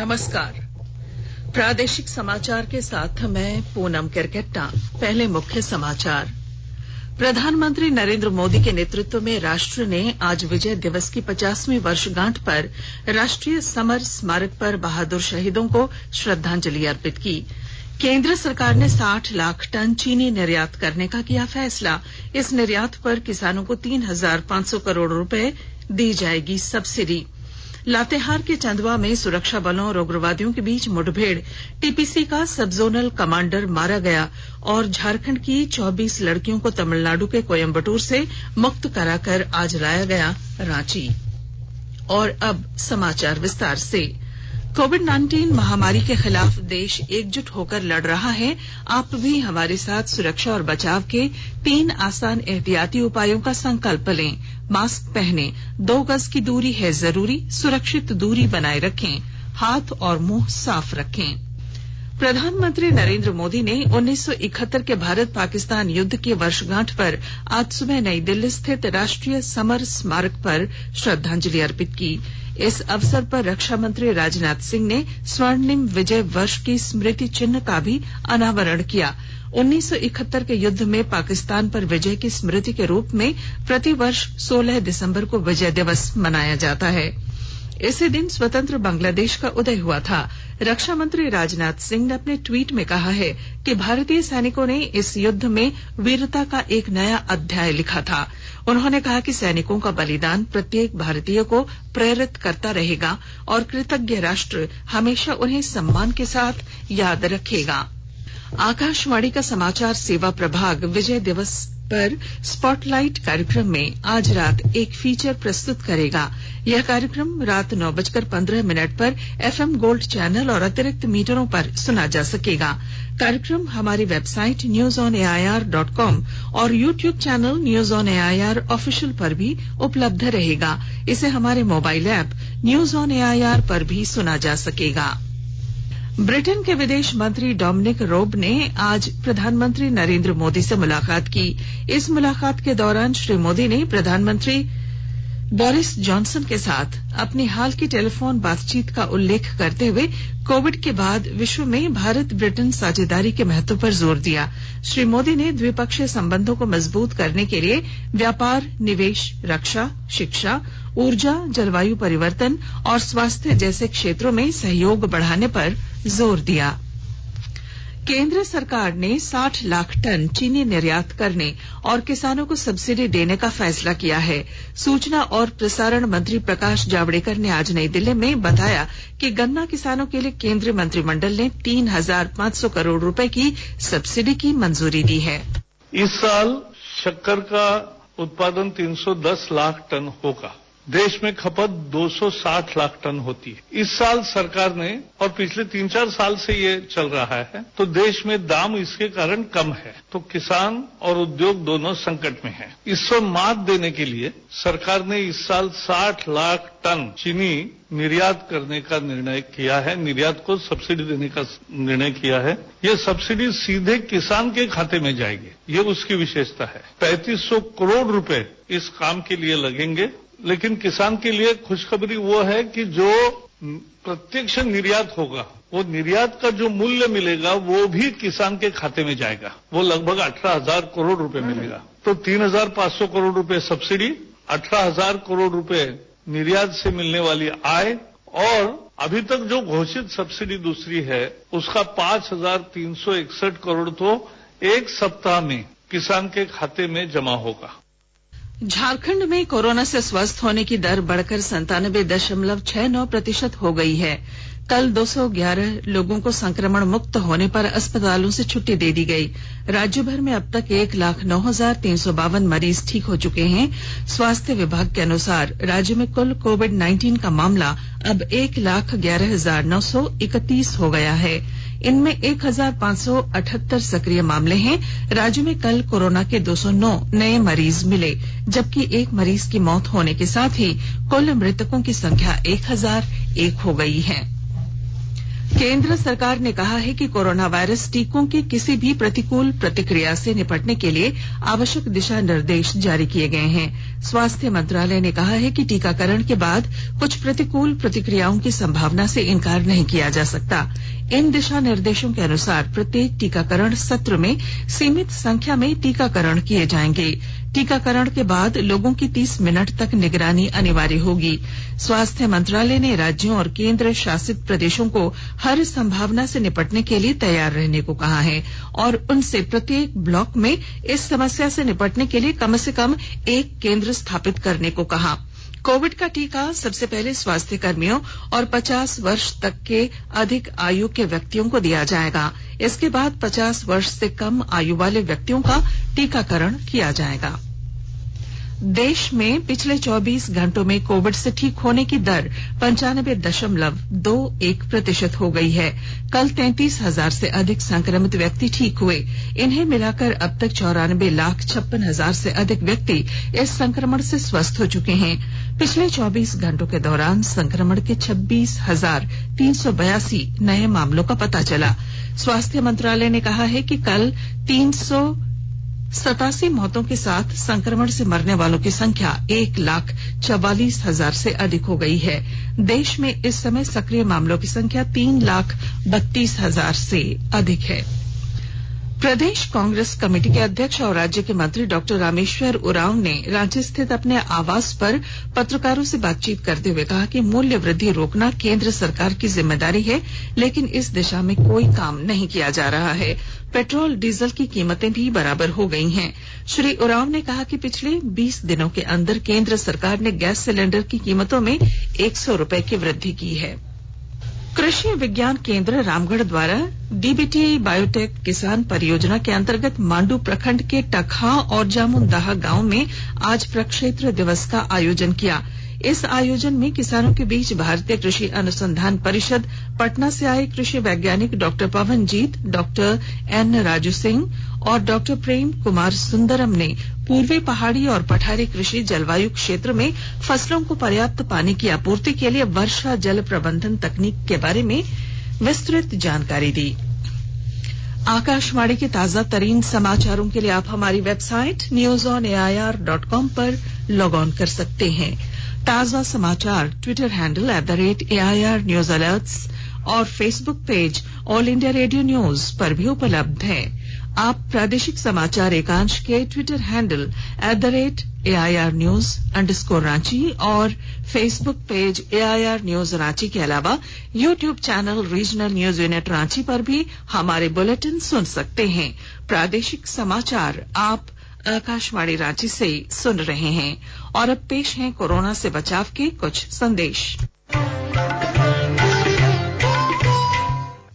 नमस्कार। प्रादेशिक समाचार के साथ मैं पूनम केरकेट्टा। पहले मुख्य समाचार। प्रधानमंत्री नरेंद्र मोदी के नेतृत्व में राष्ट्र ने आज विजय दिवस की 50वीं वर्षगांठ पर राष्ट्रीय समर स्मारक पर बहादुर शहीदों को श्रद्धांजलि अर्पित की। केंद्र सरकार ने 60 लाख टन चीनी निर्यात करने का किया फैसला। इस निर्यात पर किसानों को 3,500 करोड़ रुपए दी जाएगी सब्सिडी। लातेहार के चंदवा में सुरक्षा बलों और उग्रवादियों के बीच मुठभेड़, टीपीसी का सब जोनल कमांडर मारा गया और झारखंड की 24 लड़कियों को तमिलनाडु के कोयम्बटूर से मुक्त कराकर आज लाया गया रांची। और अब समाचार विस्तार से। कोविड-19 महामारी के खिलाफ देश एकजुट होकर लड़ रहा है। आप भी हमारे साथ सुरक्षा और बचाव के 3 आसान एहतियाती उपायों का संकल्प लें। मास्क पहनें, 2 गज की दूरी है जरूरी, सुरक्षित दूरी बनाए रखें, हाथ और मुंह साफ रखें। प्रधानमंत्री नरेंद्र मोदी ने 1971 के भारत पाकिस्तान युद्ध की वर्षगांठ पर आज सुबह नई दिल्ली स्थित राष्ट्रीय समर स्मारक पर श्रद्धांजलि अर्पित की। इस अवसर पर रक्षा मंत्री राजनाथ सिंह ने स्वर्णिम विजय वर्ष की स्मृति चिन्ह का भी अनावरण किया। 1971 के युद्ध में पाकिस्तान पर विजय की स्मृति के रूप में प्रतिवर्ष 16 दिसंबर को विजय दिवस मनाया जाता है। इसी दिन स्वतंत्र बांग्लादेश का उदय हुआ था। रक्षा मंत्री राजनाथ सिंह ने अपने ट्वीट में कहा है कि भारतीय सैनिकों ने इस युद्ध में वीरता का एक नया अध्याय लिखा था। उन्होंने कहा कि सैनिकों का बलिदान प्रत्येक भारतीय को प्रेरित करता रहेगा और कृतज्ञ राष्ट्र हमेशा उन्हें सम्मान के साथ याद रखेगा। आकाशवाणी का समाचार सेवा प्रभाग विजय दिवस पर स्पॉटलाइट कार्यक्रम में आज रात एक फीचर प्रस्तुत करेगा। यह कार्यक्रम रात 9:15 पर FM गोल्ड चैनल और अतिरिक्त मीटरों पर सुना जा सकेगा। कार्यक्रम हमारी वेबसाइट newsonair.com और YouTube channel news on AIR official पर भी उपलब्ध रहेगा। इसे हमारे mobile app news on AIR पर भी सुना जा सकेगा। ब्रिटेन के विदेश मंत्री डोमिनिक रॉब ने आज प्रधानमंत्री नरेंद्र मोदी से मुलाकात की। इस मुलाकात के दौरान श्री मोदी ने प्रधानमंत्री बोरिस जॉनसन के साथ अपनी हाल की टेलीफोन बातचीत का उल्लेख करते हुए कोविड के बाद विश्व में भारत ब्रिटेन साझेदारी के महत्व पर जोर दिया। श्री मोदी ने द्विपक्षीय संबंधों को मजबूत करने के लिए व्यापार, निवेश, रक्षा, शिक्षा, ऊर्जा, जलवायु परिवर्तन और स्वास्थ्य जैसे क्षेत्रों में सहयोग बढ़ाने पर जोर दिया। केंद्र सरकार ने 60 लाख टन चीनी निर्यात करने और किसानों को सब्सिडी देने का फैसला किया है। सूचना और प्रसारण मंत्री प्रकाश जावड़ेकर ने आज नई दिल्ली में बताया कि गन्ना किसानों के लिए केंद्रीय मंत्रिमंडल ने 3,500 करोड़ रुपए की सब्सिडी की मंजूरी दी है। इस साल शक्कर का उत्पादन 310 लाख टन होगा। देश में खपत 260 लाख टन होती है। इस साल सरकार ने, और पिछले 3-4 साल से ये चल रहा है, तो देश में दाम इसके कारण कम है, तो किसान और उद्योग दोनों संकट में हैं। इसको मात देने के लिए सरकार ने इस साल 60 लाख टन चीनी निर्यात करने का निर्णय किया है, निर्यात को सब्सिडी देने का निर्णय किया है। ये सब्सिडी सीधे किसान के खाते में जाएगी, ये उसकी विशेषता है। 3500 करोड़ रुपए इस काम के लिए लगेंगे। लेकिन किसान के लिए खुशखबरी वो है कि जो प्रत्यक्ष निर्यात होगा, वो निर्यात का जो मूल्य मिलेगा वो भी किसान के खाते में जाएगा। वो लगभग 18,000 करोड़ रुपए मिलेगा। तो 3,500 करोड़ रुपए सब्सिडी, 18,000 करोड़ रुपए निर्यात से मिलने वाली आय, और अभी तक जो घोषित सब्सिडी दूसरी है उसका 5,361 करोड़ तो एक सप्ताह में किसान के खाते में जमा होगा। झारखंड में कोरोना से स्वस्थ होने की दर बढ़कर 97.69% हो गई है। कल 211 लोगों को संक्रमण मुक्त होने पर अस्पतालों से छुट्टी दे दी गई। राज्य भर में अब तक 1,09,352 मरीज ठीक हो चुके हैं। स्वास्थ्य विभाग के अनुसार राज्य में कुल कोविड-19 का मामला अब 1,11,931 हो गया है। इनमें 1,578 सक्रिय मामले हैं। राज्य में कल कोरोना के 209 नए मरीज मिले, जबकि एक मरीज की मौत होने के साथ ही कुल मृतकों की संख्या 1,001 हो गई है। केंद्र सरकार ने कहा है कि कोरोना वायरस टीकों की किसी भी प्रतिकूल प्रतिक्रिया से निपटने के लिए आवश्यक दिशा निर्देश जारी किए गए हैं। स्वास्थ्य मंत्रालय ने कहा है कि टीकाकरण के बाद कुछ प्रतिकूल प्रतिक्रियाओं की संभावना से इनकार नहीं किया जा सकता। इन दिशा निर्देशों के अनुसार प्रत्येक टीकाकरण सत्र में सीमित संख्या में टीकाकरण किए जाएंगे। टीकाकरण के बाद लोगों की 30 मिनट तक निगरानी अनिवार्य होगी। स्वास्थ्य मंत्रालय ने राज्यों और केंद्र शासित प्रदेशों को हर संभावना से निपटने के लिए तैयार रहने को कहा है और उनसे प्रत्येक ब्लॉक में इस समस्या से निपटने के लिए कम से कम एक केंद्र स्थापित करने को कहा। कोविड का टीका सबसे पहले स्वास्थ्य कर्मियों और 50 वर्ष तक के अधिक आयु के व्यक्तियों को दिया जाएगा। इसके बाद 50 वर्ष से कम आयु वाले व्यक्तियों का टीकाकरण किया जाएगा। देश में पिछले 24 घंटों में कोविड से ठीक होने की दर 95.21% हो गई है। कल 33,000 से अधिक संक्रमित व्यक्ति ठीक हुए। इन्हें मिलाकर अब तक 94,56,000 से अधिक व्यक्ति इस संक्रमण से स्वस्थ हो चुके हैं। पिछले 24 घंटों के दौरान संक्रमण के 26,382 नए मामलों का पता चला। स्वास्थ्य मंत्रालय ने कहा है कि कल 387 मौतों के साथ संक्रमण से मरने वालों की संख्या 1,44,000 से अधिक हो गई है। देश में इस समय सक्रिय मामलों की संख्या 3,32,000 से अधिक है। प्रदेश कांग्रेस कमेटी के अध्यक्ष और राज्य के मंत्री डॉक्टर रामेश्वर उरांव ने रांची स्थित अपने आवास पर पत्रकारों से बातचीत करते हुए कहा कि मूल्य वृद्धि रोकना केंद्र सरकार की जिम्मेदारी है, लेकिन इस दिशा में कोई काम नहीं किया जा रहा है। पेट्रोल डीजल की कीमतें भी बराबर हो गई हैं। श्री उरांव ने कहा कि पिछले 20 दिनों के अंदर केंद्र सरकार ने गैस सिलेंडर की कीमतों में 100 रुपए की वृद्धि की है। कृषि विज्ञान केंद्र रामगढ़ द्वारा डीबीटी बायोटेक किसान परियोजना के अंतर्गत मांडू प्रखंड के टखा और जामुनदाहा गांव में आज प्रक्षेत्र दिवस का आयोजन किया। इस आयोजन में किसानों के बीच भारतीय कृषि अनुसंधान परिषद पटना से आए कृषि वैज्ञानिक doctor Pawanjeet, doctor N Raju Singh और डॉक्टर प्रेम कुमार सुंदरम ने पूर्वी पहाड़ी और पठारी कृषि जलवायु क्षेत्र में फसलों को पर्याप्त पानी की आपूर्ति के लिए वर्षा जल प्रबंधन तकनीक के बारे में विस्तृत जानकारी दी। आकाशवाणी के ताजा तरीन समाचारों के लिए आप हमारी वेबसाइट newsonair.com पर लॉग ऑन कर सकते हैं। ताजा समाचार Twitter handle @AIR News Alerts और Facebook page all India radio news पर भी उपलब्ध है। आप प्रादेशिक समाचार एकांश के ट्विटर हैंडल @AIR News_Ranchi और Facebook page AIR News Ranchi के अलावा YouTube channel regional news unit Ranchi पर भी हमारे बुलेटिन सुन सकते हैं। प्रादेशिक समाचार आप आकाशवाणी रांची से सुन रहे हैं और अब पेश हैं कोरोना से बचाव के कुछ संदेश।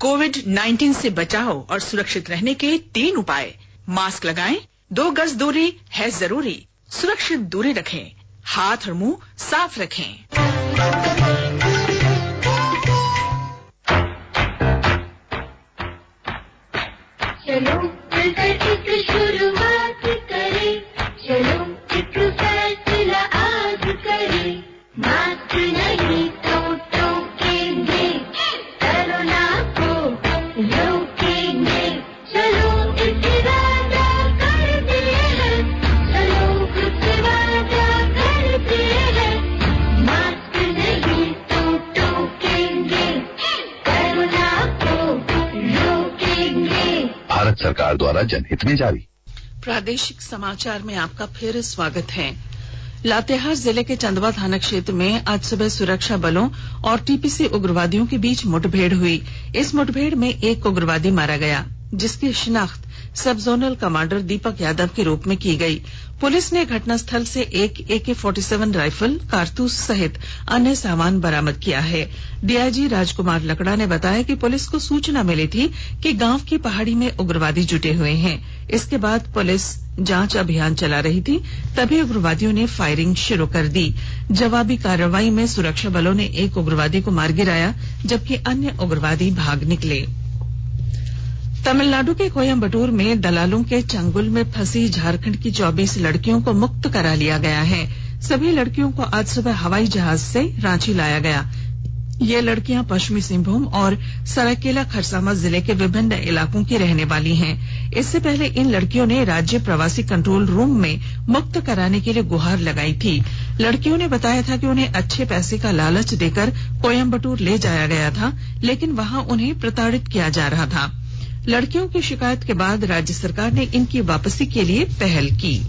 कोविड-19 से बचाव और सुरक्षित रहने के 3 उपाय। मास्क लगाएं, 2 गज दूरी है जरूरी, सुरक्षित दूरी रखें, हाथ और मुंह साफ रखें। चलो मिलकर एक शुरुआत करें, चलो एक फैसला आज करें, मास्क नहीं तो टोकेंगे, कोरोना को रोकेंगे, चलो एक वादा करते हैं, चलो कुछ वादा करते हैं, मास्क नहीं तो टोकेंगे, कोरोना को रोकेंगे। भारत सरकार द्वारा जनहित में जारी। प्रादेशिक समाचार में आपका फिर स्वागत है। लातेहार जिले के चंदवा थाना क्षेत्र में आज सुबह सुरक्षा बलों और टीपीसी उग्रवादियों के बीच मुठभेड़ हुई। इस मुठभेड़ में एक उग्रवादी मारा गया, जिसकी शिनाख्त सब जोनल कमांडर दीपक यादव के रूप में की गई। पुलिस ने घटनास्थल से एक AK-47 राइफल, कारतूस सहित अन्य सामान बरामद किया है। डीआईजी राजकुमार लकड़ा ने बताया कि पुलिस को सूचना मिली थी कि गांव की पहाड़ी में उग्रवादी जुटे हुए हैं। इसके बाद पुलिस जांच अभियान चला रही थी, तभी उग्रवादियों ने फायरिंग शुरू कर दी। जवाबी कार्रवाई में सुरक्षा बलों ने एक उग्रवादी को मार गिराया, जबकि अन्य उग्रवादी भाग निकले। तमिलनाडु के कोयम्बटूर में दलालों के चंगुल में फंसी झारखंड की 24 लड़कियों को मुक्त करा लिया गया है। सभी लड़कियों को आज सुबह हवाई जहाज से रांची लाया गया। ये लड़कियां पश्चिमी सिंहभूम और सरायकेला खरसावां जिले के विभिन्न इलाकों की रहने वाली हैं। इससे पहले इन लड़कियों ने राज्य प्रवासी कंट्रोल रूम में मुक्त कराने के लिए गुहार लगाई थी। लड़कियों ने बताया था कि उन्हें अच्छे पैसे का लालच देकर कोयम्बटूर ले जाया गया था, लेकिन वहां उन्हें प्रताड़ित किया जा रहा था। लड़कियों की शिकायत के बाद राज्य सरकार ने इनकी वापसी के लिए पहल की।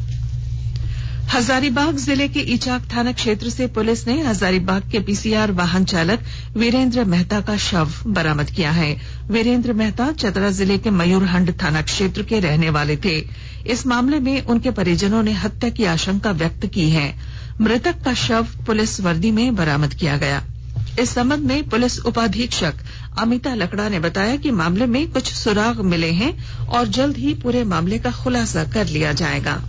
हजारीबाग जिले के इचाक थाना क्षेत्र से पुलिस ने हजारीबाग के पीसीआर वाहन चालक वीरेंद्र मेहता का शव बरामद किया है। वीरेंद्र मेहता चतरा जिले के मयूरहंड थाना क्षेत्र के रहने वाले थे। इस मामले में उनके परिजनों ने हत्या की आशंका व्यक्त की है। मृतक का शव पुलिस वर्दी में बरामद किया गया। इस संबंध में पुलिस उपाधीक्षक अमिता लकड़ा ने बताया कि मामले में कुछ सुराग मिले हैं और जल्द ही पूरे मामले का खुलासा कर लिया जाएगा।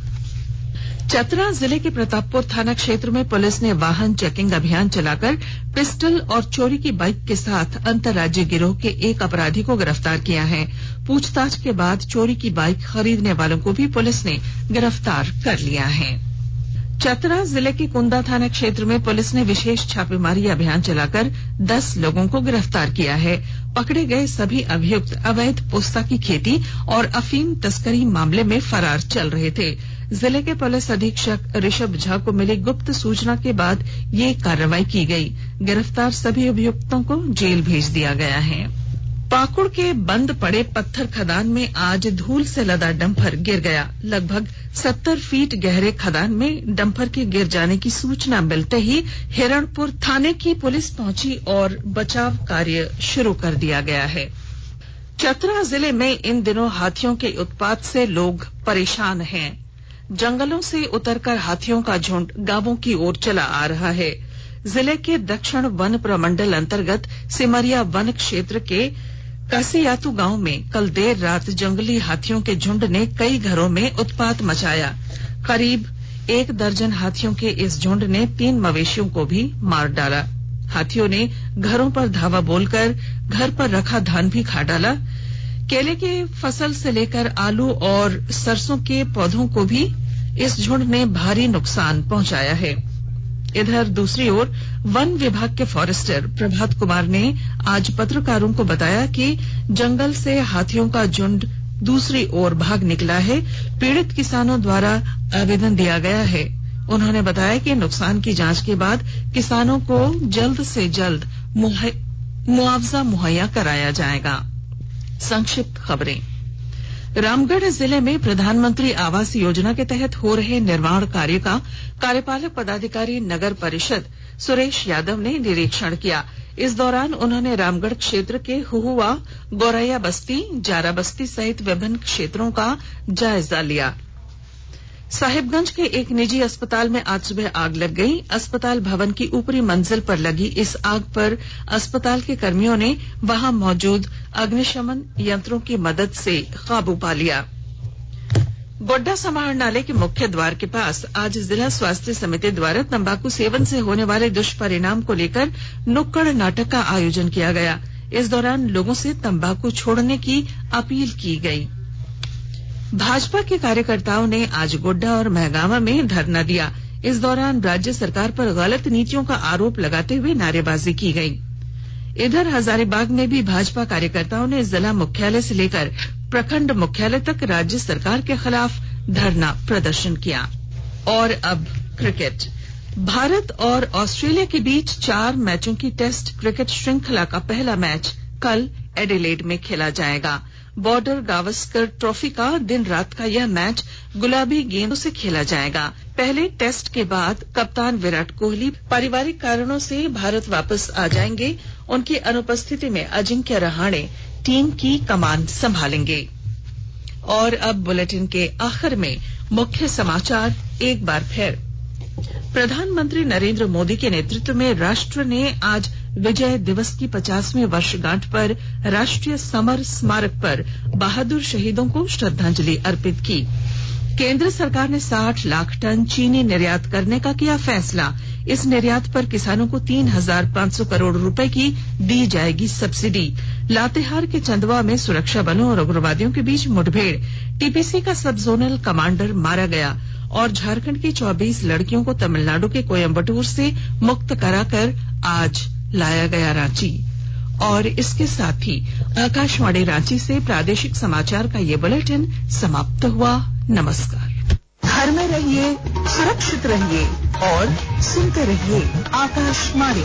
चतरा जिले के प्रतापपुर थाना क्षेत्र में पुलिस ने वाहन चेकिंग अभियान चलाकर पिस्टल और चोरी की बाइक के साथ अंतर्राज्यीय गिरोह के एक अपराधी को गिरफ्तार किया है। पूछताछ के बाद चोरी की बाइक खरीदने वालों को भी पुलिस ने गिरफ्तार कर लिया है। चतरा जिले के कुंदा थाना क्षेत्र में पुलिस ने विशेष छापेमारी अभियान चलाकर 10 लोगों को गिरफ्तार किया है। पकड़े गए सभी अभियुक्त अवैध पोस्ता की खेती और अफीम तस्करी मामले में फरार चल रहे थे। जिले के पुलिस अधीक्षक ऋषभ झा को मिली गुप्त सूचना के बाद ये कार्रवाई की गई। गिरफ्तार सभी अभियुक्तों को जेल भेज दिया गया है। पाकुड़ के बंद पड़े पत्थर खदान में आज धूल से लदा डंपर गिर गया। लगभग 70 फीट गहरे खदान में डंपर के गिर जाने की सूचना मिलते ही हिरणपुर थाने की पुलिस पहुंची और बचाव कार्य शुरू कर दिया गया है। चतरा जिले में इन दिनों हाथियों के उत्पात से लोग परेशान हैं। जंगलों से उतरकर हाथियों का झुंड गांवों की ओर चला आ रहा है। जिले के दक्षिण वन प्रमंडल अंतर्गत सिमरिया वन क्षेत्र के कासियातू गांव में कल देर रात जंगली हाथियों के झुंड ने कई घरों में उत्पात मचाया। करीब 1 दर्जन हाथियों के इस झुंड ने 3 मवेशियों को भी मार डाला। हाथियों ने घरों पर धावा बोलकर घर पर रखा धान भी खा डाला। केले के फसल से लेकर आलू और सरसों के पौधों को भी इस झुंड ने भारी नुकसान पहुंचाया है। इधर दूसरी ओर वन विभाग के फॉरेस्टर प्रभात कुमार ने आज पत्रकारों को बताया कि जंगल से हाथियों का झुंड दूसरी ओर भाग निकला है। पीड़ित किसानों द्वारा आवेदन दिया गया है। उन्होंने बताया कि नुकसान की जांच के बाद किसानों को जल्द से जल्द मुआवजा मुहैया कराया जाएगा। संक्षिप्त खबरें। रामगढ़ जिले में प्रधानमंत्री आवास योजना के तहत हो रहे निर्माण कार्य का कार्यपालक पदाधिकारी नगर परिषद सुरेश यादव ने निरीक्षण किया। इस दौरान उन्होंने रामगढ़ क्षेत्र के हुहुआ, गोरैया बस्ती, जारा बस्ती सहित विभिन्न क्षेत्रों का जायजा लिया। साहिबगंज के एक निजी अस्पताल में आज सुबह आग लग गई। अस्पताल भवन की ऊपरी मंजिल पर लगी इस आग पर अस्पताल के कर्मियों ने वहां मौजूद अग्निशमन यंत्रों की मदद से काबू पा लिया। गोड्डा समाहरणालय के मुख्य द्वार के पास आज जिला स्वास्थ्य समिति द्वारा तंबाकू सेवन से होने वाले दुष्परिणाम को लेकर नुक्कड़ नाटक का आयोजन किया गया। इस दौरान लोगों से तंबाकू छोड़ने की अपील की गई। भाजपा के कार्यकर्ताओं ने आज गोड्डा और महगामा में धरना दिया। इस दौरान राज्य सरकार पर गलत नीतियों का आरोप लगाते हुए नारेबाजी की गई। इधर हजारीबाग में भी भाजपा कार्यकर्ताओं ने जिला मुख्यालय से लेकर प्रखंड मुख्यालय तक राज्य सरकार के खिलाफ धरना प्रदर्शन किया। और अब क्रिकेट। भारत और ऑस्ट्रेलिया के बीच 4 मैचों की टेस्ट क्रिकेट श्रृंखला का पहला मैच कल एडिलेड में खेला जाएगा। बॉर्डर गावस्कर ट्रॉफी का दिन रात का यह मैच गुलाबी गेंदों से खेला जाएगा। पहले टेस्ट के बाद कप्तान विराट कोहली पारिवारिक कारणों से भारत वापस आ जाएंगे। उनकी अनुपस्थिति में अजिंक्य रहाणे टीम की कमान संभालेंगे। और अब बुलेटिन के आखिर में मुख्य समाचार एक बार फिर। प्रधानमंत्री नरेंद्र मोदी के नेतृत्व में राष्ट्र ने आज विजय दिवस की 50वीं वर्षगांठ पर राष्ट्रीय समर स्मारक पर बहादुर शहीदों को श्रद्धांजलि अर्पित की। केंद्र सरकार ने 60 लाख टन चीनी निर्यात करने का किया फैसला। इस निर्यात पर किसानों को 3,500 करोड़ रुपए की दी जाएगी सब्सिडी। लातेहार के चंदवा में सुरक्षा बलों और उग्रवादियों के बीच मुठभेड़। टीपीसी का सब जोनल कमांडर मारा गया। और झारखंड की 24 लड़कियों को तमिलनाडु के कोयम्बटूर से मुक्त कराकर आज लाया गया रांची। और इसके साथ ही आकाशवाणी रांची से प्रादेशिक समाचार का ये बुलेटिन समाप्त हुआ। नमस्कार। घर में रहिए, सुरक्षित रहिए और सुनते रहिए आकाशवाणी।